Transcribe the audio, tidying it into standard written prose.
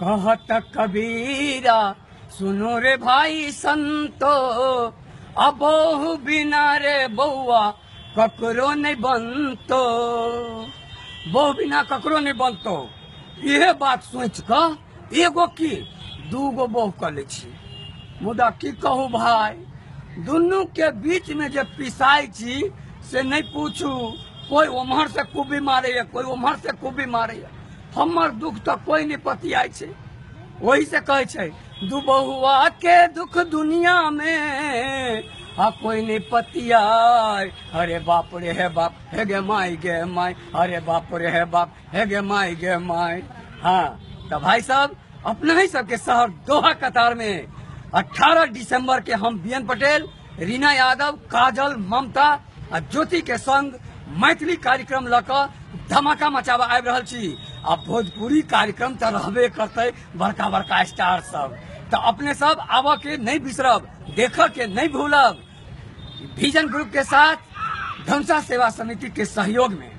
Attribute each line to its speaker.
Speaker 1: कहत कबीरा सुनो रे भाई संतो, अबोहु बिना रे बउआ ककरो नहीं बनतो। बहु बिना ककरो नहीं बनतो। यह बात सोच कर एगो की दूगो बहु कर ले छी। मुदा की कहू भाई, दुनू के बीच में जे पिसाई छी से नहीं पूछू। कोई उम्हर से खूबी मारे, कोई उम्हर से खूबी मारे। हमर दुख तो कोई नहीं पतियाई छे। वही से कहे छे दू बहुआ के दुख दुनिया में आ कोई नहीं पतियाय। अरे बाप रे है बाप, हे गे माई गे माई, अरे बाप रे है बाप, हे गे माई गे माई। हाँ तो भाई साहब, अपना ही सबके शहर दोहा कतार में 18 दिसंबर के हम बीएन पटेल, रीना यादव, काजल, ममता आ ज्योति के संग मैथिली कार्यक्रम लकर धमाका मचावा आबि रहल छी। आ भोजपुरी कार्यक्रम तो रहबे करते, बड़का बड़का स्टार सब। तो अपने सब आवा के नहीं बिसरब, देख के नहीं भूलब। विजन ग्रुप के साथ धनुषा सेवा समिति के सहयोग में।